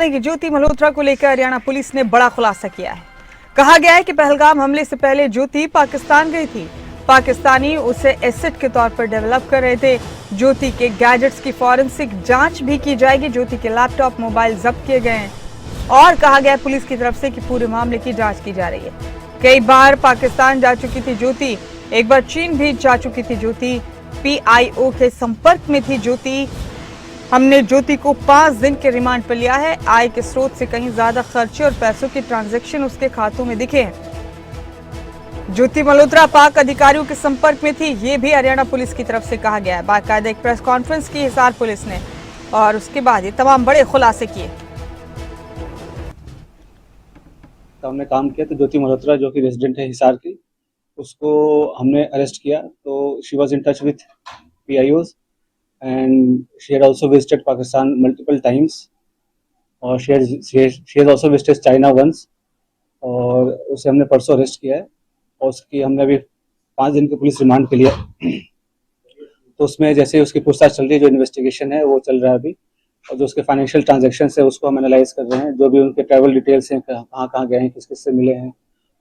कि ज्योति मल्होत्रा को लेकर हरियाणा पुलिस ने बड़ा खुलासा किया है। कहा गया है कि पहलगाम हमले से पहले ज्योति पाकिस्तान गई थी। पाकिस्तानी उसे एसेट के तौर पर डेवलप कर रहे थे। ज्योति के गैजेट्स की फॉरेंसिक जांच भी की जाएगी। ज्योति के लैपटॉप, मोबाइल जब्त किए गए हैं और कहा गया है पुलिस की तरफ से कि पूरे मामले की जांच की जा रही है। कई बार पाकिस्तान जा चुकी थी ज्योति, एक बार चीन भी जा चुकी थी ज्योति। PIO के संपर्क में थी ज्योति। हमने ज्योति को 5 दिन के रिमांड पर लिया है। आय के स्रोत से कहीं ज्यादा खर्चे और पैसों की ट्रांजैक्शन उसके खातों में दिखे हैं। ज्योति मल्होत्रा पाक अधिकारियों के संपर्क में थी, ये भी हरियाणा पुलिस की तरफ से कहा गया है। बाकायदा एक प्रेस कॉन्फ्रेंस की हिसार पुलिस ने और उसके बाद ये तमाम बड़े खुलासे किए। हमने काम किया तो ज्योति मल्होत्रा जो कि रेजिडेंट है हिसार की, उसको हमने अरेस्ट किया। तो she was in touch with PIOs and she had also visited Pakistan multiple times और she has also visited China once और उसे हमने परसों अरेस्ट किया है और उसकी हमने अभी 5 दिन के पुलिस रिमांड पे लिया। तो उसमें जैसे उसकी पूछताछ चल रही है, जो इन्वेस्टिगेशन है वो चल रहा है अभी, और जो उसके फाइनेंशियल ट्रांजैक्शन है उसको हम एनालाइज कर रहे हैं। जो भी उनके ट्रैवल डिटेल्स हैं, कहाँ कहाँ गए हैं, किस किस से मिले हैं,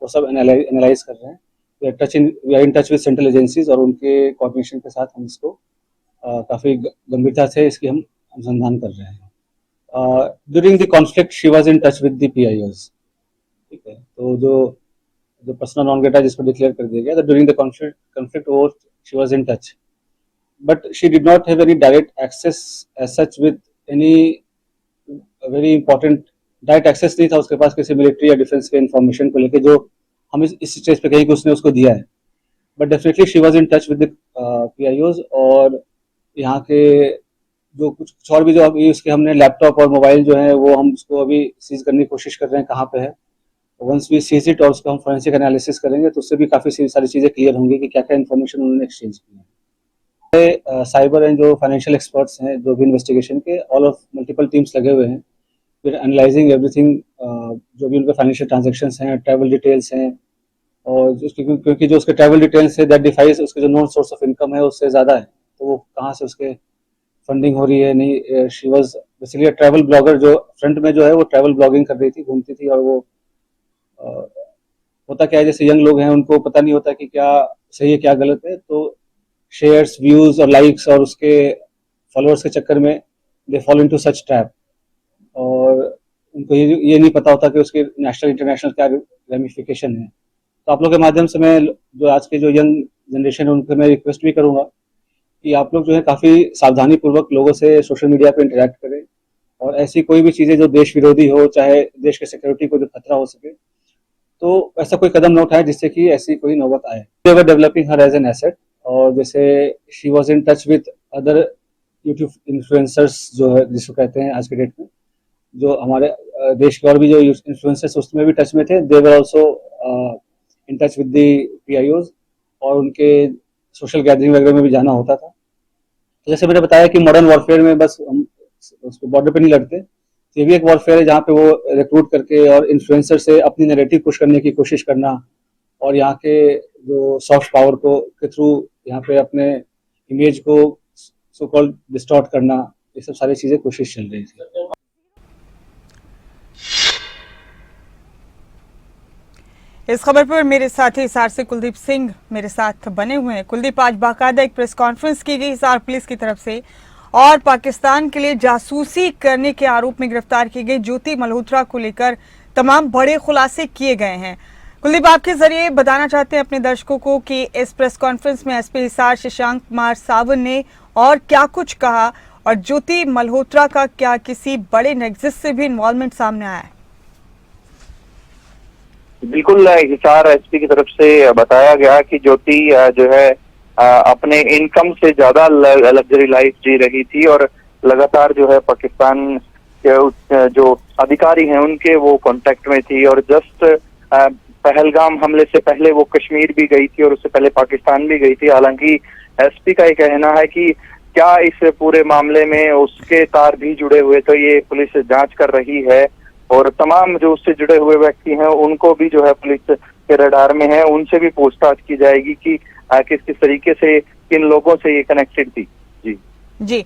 वो सब एनालाइज कर रहे हैं। We are in touch with central agencies और उनके कोऑर्डिनेशन के साथ हम इसको काफ़ी गंभीरता से इसकी हम अनुसंधान कर रहे हैं। During the conflict she was in touch with the PIOs, ठीक है। तो जो पर्सनल नॉन ग्रेटा जिसको डिक्लेयर कर दिया गया, तो ड्यूरिंग द कॉन्फ्लिक्ट वो she was in touch, but she did not have any direct access as such with any very important. Direct access नहीं था उसके पास किसी मिलिट्री या डिफेंस के इंफॉर्मेशन को लेके, जो हम इस स्टेज पे कहीं कि उसने उसको दिया है। But definitely she was in touch with the PIOs और यहाँ के जो कुछ और भी जो अभी उसके हमने लैपटॉप और मोबाइल जो है वो हम उसको अभी सीज करने की कोशिश कर रहे हैं कहाँ पे है। वंस वी सीज इट और उसका हम फोरेंसिक एनालिसिस करेंगे तो उससे भी काफ़ी सारी चीज़ें क्लियर होंगी कि क्या क्या इन्फॉर्मेशन उन्होंने एक्सचेंज की है। साइबर एंड जो फाइनेंशियल एक्सपर्ट्स हैं जो भी इन्वेस्टिगेशन के, ऑल ऑफ मल्टीपल टीम्स लगे हुए हैं। फिर एनालाइजिंग एवरीथिंग, जो भी उनके फाइनेंशियल ट्रांजेक्शन हैं, ट्रैवल डिटेल्स हैं, और क्योंकि जो उसके ट्रैवल डिटेल्स है दैट डिफाइज उसके जो नॉन सोर्स ऑफ इनकम है उससे ज़्यादा है, तो वो कहाँ से उसके फंडिंग हो रही है नहीं। She was basically travel blogger, जो फ्रंट में जो है वो ट्रैवल ब्लॉगिंग कर रही थी, घूमती थी। और वो होता क्या है, जैसे यंग लोग हैं उनको पता नहीं होता कि क्या सही है क्या गलत है, तो शेयर्स, व्यूज और लाइक्स और उसके फॉलोअर्स के चक्कर में they follow into such trap, और उनको ये नहीं पता होता कि उसके नेशनल इंटरनेशनल क्या रेमिफिकेशन है। तो आप लोग के माध्यम से मैं जो आज के जो यंग जनरेशन है उनको मैं रिक्वेस्ट भी करूँगा कि आप लोग जो है काफ़ी सावधानी पूर्वक लोगों से सोशल मीडिया पे इंटरेक्ट करें, और ऐसी कोई भी चीज़ें जो देश विरोधी हो, चाहे देश के सिक्योरिटी को जो खतरा हो सके, तो ऐसा कोई कदम न उठाए जिससे कि ऐसी कोई नौबत आए। They were developing her as an asset, और जैसे she was in touch with other YouTube influencers जो है जिसको कहते हैं आज के डेट में, जो हमारे देश के और भी जो इन्फ्लुएंसर्स उसमें भी टच में थे। They were also in touch with the PIOs और उनके सोशल गैदरिंग वगैरह में भी जाना होता था। तो जैसे मैंने बताया कि मॉडर्न वॉरफेयर में बस हम उसको बॉर्डर पे नहीं लड़ते, ये भी एक वॉरफेयर है जहाँ पे वो रिक्रूट करके और इन्फ्लुएंसर से अपनी नैरेटिव पुश करने की कोशिश करना, और यहाँ के जो सॉफ्ट पावर को के थ्रू यहाँ पे अपने इमेज को सो कॉल्ड डिस्टॉर्ट करना, ये सब सारी चीजें कोशिश चल रही थी। इस खबर पर मेरे साथी हिसार से कुलदीप सिंह मेरे साथ बने हुए हैं। कुलदीप, आज बाकायदा एक प्रेस कॉन्फ्रेंस की गई हिसार पुलिस की तरफ से और पाकिस्तान के लिए जासूसी करने के आरोप में गिरफ्तार की गई ज्योति मल्होत्रा को लेकर तमाम बड़े खुलासे किए गए हैं। कुलदीप, आपके जरिए बताना चाहते हैं अपने दर्शकों को कि इस प्रेस कॉन्फ्रेंस में SP हिसार शशांक कुमार सावन ने और क्या कुछ कहा, और ज्योति मल्होत्रा का क्या किसी बड़े नेक्सस से भी इन्वॉल्वमेंट सामने आया है? बिल्कुल, हिसार SP की तरफ से बताया गया कि ज्योति जो है अपने इनकम से ज्यादा लग्जरी लाइफ जी रही थी और लगातार जो है पाकिस्तान के जो अधिकारी हैं उनके वो कांटेक्ट में थी, और जस्ट पहलगाम हमले से पहले वो कश्मीर भी गई थी और उससे पहले पाकिस्तान भी गई थी। हालांकि SP का ये कहना है कि क्या इस पूरे मामले में उसके तार भी जुड़े हुए, तो ये पुलिस जांच कर रही है, और तमाम जो उससे जुड़े हुए व्यक्ति हैं उनको भी जो है पुलिस के रडार में है, उनसे भी पूछताछ की जाएगी कि किस किस तरीके से किन लोगों से ये कनेक्टेड थी। जी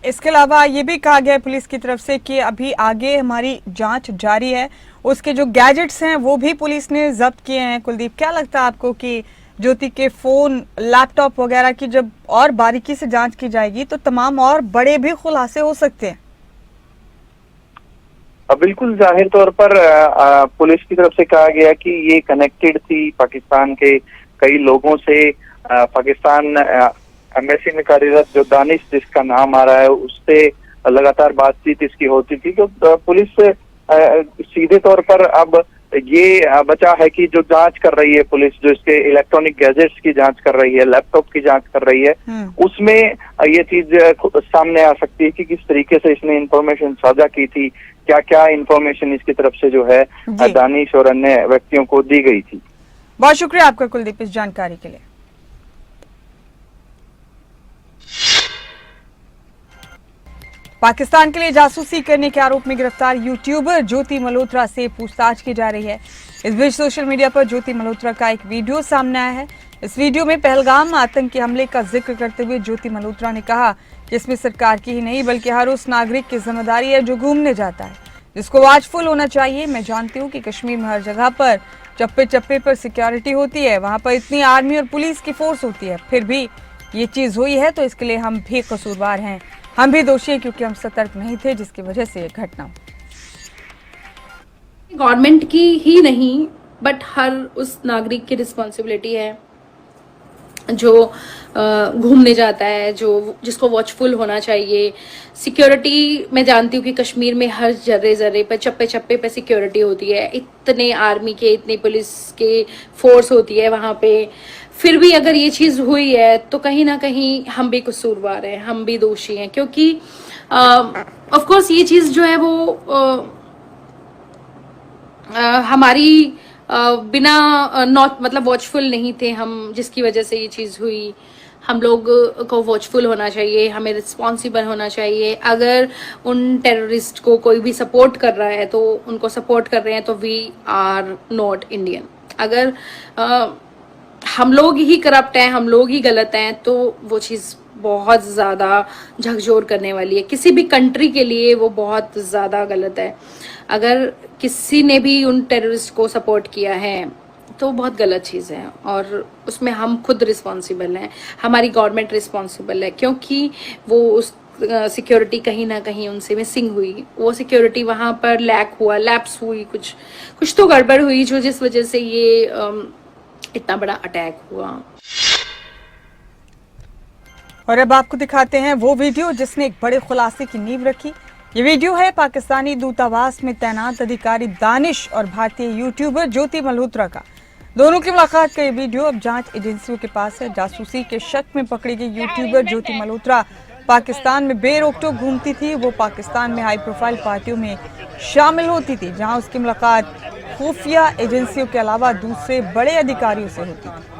इसके अलावा ये भी कहा गया है पुलिस की तरफ से कि अभी आगे हमारी जांच जारी है। उसके जो गैजेट्स हैं वो भी पुलिस ने जब्त किए हैं। कुलदीप, क्या लगता है आपको कि ज्योति के फोन, लैपटॉप वगैरह की जब और बारीकी से जांच की जाएगी तो तमाम और बड़े भी खुलासे हो सकते हैं? बिल्कुल, जाहिर तौर पर पुलिस की तरफ से कहा गया कि ये कनेक्टेड थी पाकिस्तान के कई लोगों से। पाकिस्तान एम्बेसी में कार्यरत जो दानिश जिसका नाम आ रहा है उससे लगातार बातचीत इसकी होती थी। तो पुलिस सीधे तौर पर अब ये बचा है कि जो जांच कर रही है पुलिस, जो इसके इलेक्ट्रॉनिक गैजेट्स की जांच कर रही है, लैपटॉप की जांच कर रही है, उसमें ये चीज सामने आ सकती है कि किस तरीके से इसने इंफॉर्मेशन साझा की थी, क्या क्या इंफॉर्मेशन इसकी तरफ से जो है दानिश और अन्य व्यक्तियों को दी गई थी। बहुत शुक्रिया आपका कुलदीप इस जानकारी के लिए। पाकिस्तान के लिए जासूसी करने के आरोप में गिरफ्तार यूट्यूबर ज्योति मल्होत्रा से पूछताछ की जा रही है। इस बीच सोशल मीडिया पर ज्योति मल्होत्रा का एक वीडियो सामने आया है। इस वीडियो में पहलगाम आतंकी हमले का जिक्र करते हुए ज्योति मल्होत्रा ने कहा कि इसमें सरकार की ही नहीं बल्कि हर उस नागरिक की जिम्मेदारी है जो घूमने जाता है, जिसको वाचफुल होना चाहिए। मैं जानती हूँ कि कश्मीर में हर जगह पर चप्पे चप्पे पर सिक्योरिटी होती है, वहां पर इतनी आर्मी और पुलिस की फोर्स होती है, फिर भी ये चीज हुई है तो इसके लिए हम भी कसूरवार हैं, हम भी दोषी हैं क्योंकि हम सतर्क नहीं थे जिसकी वजह से ये घटना। गवर्नमेंट की ही नहीं बट हर उस नागरिक की रिस्पॉन्सिबिलिटी है जो घूमने जाता है, जो जिसको वॉचफुल होना चाहिए। सिक्योरिटी मैं जानती हूँ कि कश्मीर में हर जर्रे जर्रे पर चप्पे चप्पे पे सिक्योरिटी होती है, इतने आर्मी के इतनी पुलिस के फोर्स होती है वहाँ पे, फिर भी अगर ये चीज़ हुई है तो कहीं ना कहीं हम भी कसूरवार हैं, हम भी दोषी हैं। क्योंकि ऑफ कोर्स ये चीज़ जो है वो हमारी बिना नॉट मतलब वॉचफुल नहीं थे हम, जिसकी वजह से ये चीज़ हुई। हम लोग को वॉचफुल होना चाहिए, हमें रिस्पॉन्सिबल होना चाहिए। अगर उन टेररिस्ट को कोई भी सपोर्ट कर रहा है तो उनको सपोर्ट कर रहे हैं तो वी आर नॉट इंडियन। अगर हम लोग ही करप्ट हैं, हम लोग ही गलत हैं, तो वो चीज़ बहुत ज़्यादा झकझोर करने वाली है। किसी भी कंट्री के लिए वो बहुत ज़्यादा गलत है। अगर किसी ने भी उन टेररिस्ट को सपोर्ट किया है तो बहुत गलत चीज़ है और उसमें हम खुद रिस्पॉन्सिबल हैं, हमारी गवर्नमेंट रिस्पॉन्सिबल है, क्योंकि वो उस सिक्योरिटी कहीं ना कहीं उनसे मिसिंग हुई। वो सिक्योरिटी वहाँ पर लैप्स हुई, कुछ तो गड़बड़ हुई जो जिस वजह से ये इतना बड़ा अटैक हुआ। और अब आपको दिखाते हैं वो वीडियो जिसने एक बड़े खुलासे की नींव रखी। ये वीडियो है पाकिस्तानी दूतावास में तैनात अधिकारी दानिश और भारतीय यूट्यूबर ज्योति मल्होत्रा का। दोनों की मुलाकात का ये वीडियो अब जांच एजेंसियों के पास है। जासूसी के शक में पकड़ी गई यूट्यूबर ज्योति मल्होत्रा पाकिस्तान में बेरोक-टोक घूमती थी। वो पाकिस्तान में हाई प्रोफाइल पार्टियों में शामिल होती थी जहां उसकी मुलाकात खुफिया एजेंसियों के अलावा दूसरे बड़े अधिकारियों से होती थी।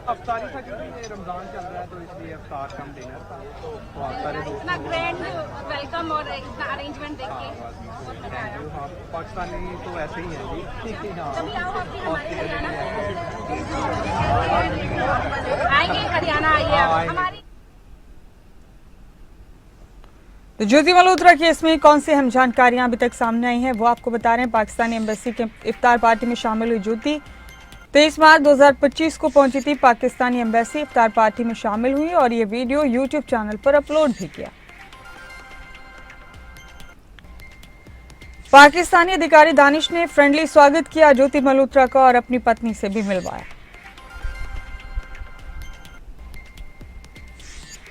अफ्तारी था क्योंकि रमजान चल रहा है तो इसलिए अफ्तार कम डिनर था तो आप सारे दोस्त इतना ग्रैंड वेलकम और इतना अरेंजमेंट देख के बहुत मजा आया। हाँ, पाकिस्तानी तो ऐसे ही है जी। हाँ, कभी आओ आपके हमारे हरियाणा आएंगे, हरियाणा आइए आप हमारी। तो ज्योति मल्होत्रा की इसमें कौन सी अहम जानकारियां अभी तक सामने आई हैं वो आपको बता रहे हैं। पाकिस्तानी एम्बेसी के इफ्तार पार्टी में शामिल हुई ज्योति 23 मार्च 2025 को पहुंची थी। पाकिस्तानी एम्बेसी इफ्तार पार्टी में शामिल हुई और ये वीडियो यूट्यूब चैनल पर अपलोड भी किया। पाकिस्तानी अधिकारी दानिश ने फ्रेंडली स्वागत किया ज्योति मल्होत्रा का और अपनी पत्नी से भी मिलवाया।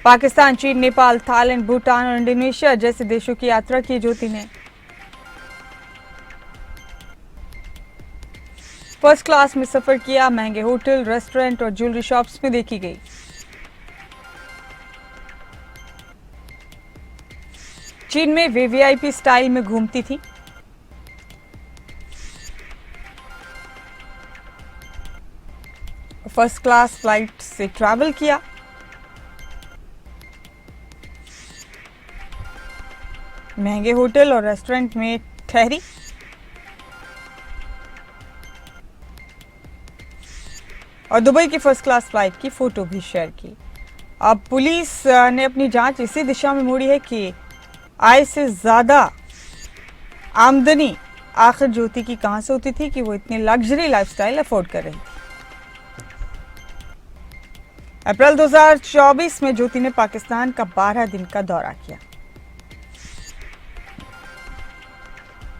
पाकिस्तान, चीन, नेपाल, थाईलैंड, भूटान और इंडोनेशिया जैसे देशों की यात्रा की ज्योति ने। फर्स्ट क्लास में सफर किया, महंगे होटल, रेस्टोरेंट और ज्वेलरी शॉप्स में देखी गई। चीन में वीवीआईपी स्टाइल में घूमती थी। फर्स्ट क्लास फ्लाइट से ट्रैवल किया। महंगे होटल और रेस्टोरेंट में ठहरी। और दुबई की फर्स्ट क्लास फ्लाइट की फोटो भी शेयर की। अब पुलिस ने अपनी जांच इसी दिशा में मोड़ी है कि आय से ज्यादा आमदनी आखिर ज्योति की कहां से होती थी कि वो इतनी लग्जरी लाइफस्टाइल अफोर्ड कर रही थी। अप्रैल 2024 में ज्योति ने पाकिस्तान का 12 दिन का दौरा किया।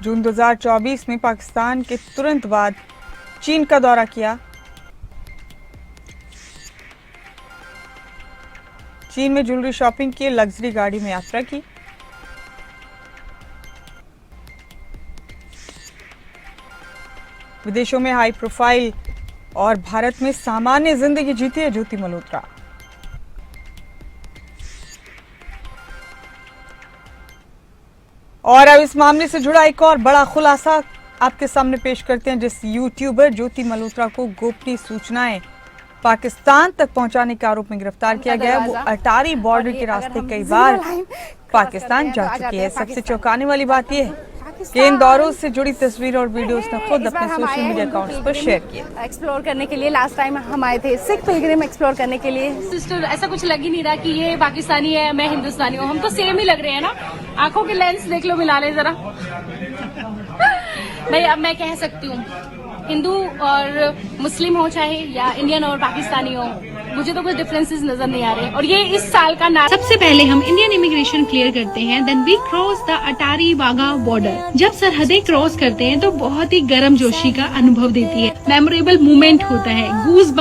जून 2024 में पाकिस्तान के तुरंत बाद चीन का दौरा किया। चीन में ज्वेलरी शॉपिंग की, लग्जरी गाड़ी में यात्रा की। विदेशों में हाई प्रोफाइल और भारत में सामान्य जिंदगी जीती है ज्योति मल्होत्रा। और अब इस मामले से जुड़ा एक और बड़ा खुलासा आपके सामने पेश करते हैं। जिस यूट्यूबर ज्योति मल्होत्रा को गोपनीय सूचनाएं पाकिस्तान तक पहुंचाने के आरोप में गिरफ्तार किया गया, वो अटारी बॉर्डर के रास्ते कई बार पाकिस्तान जा चुकी है। सबसे चौंकाने वाली बात यह है कि इन दौरों से जुड़ी तस्वीर और वीडियो उसने खुद अपने सोशल मीडिया अकाउंट्स पर शेयर किए। एक्सप्लोर करने के लिए लास्ट टाइम हम आए थे, सिख पिलग्रिम एक्सप्लोर करने के लिए। सिस्टर ऐसा कुछ लग ही नहीं रहा कि ये पाकिस्तानी है मैं हिंदुस्तानी हूँ, हम तो सेम ही लग रहे हैं ना। आंखों के लेंस देख लो, मिला ले जरा। अब मैं कह सकती हूँ हिंदू और मुस्लिम हो चाहे या इंडियन और पाकिस्तानी हो, मुझे तो कुछ डिफरेंसेस नजर नहीं आ रहे। और ये इस साल का सबसे पहले हम इंडियन इमिग्रेशन क्लियर करते हैं, then we cross the Attari Wagah border. जब सरहदें क्रॉस करते हैं तो बहुत ही गर्मजोशी का अनुभव देती है, मेमोरेबल मोमेंट होता है, गूज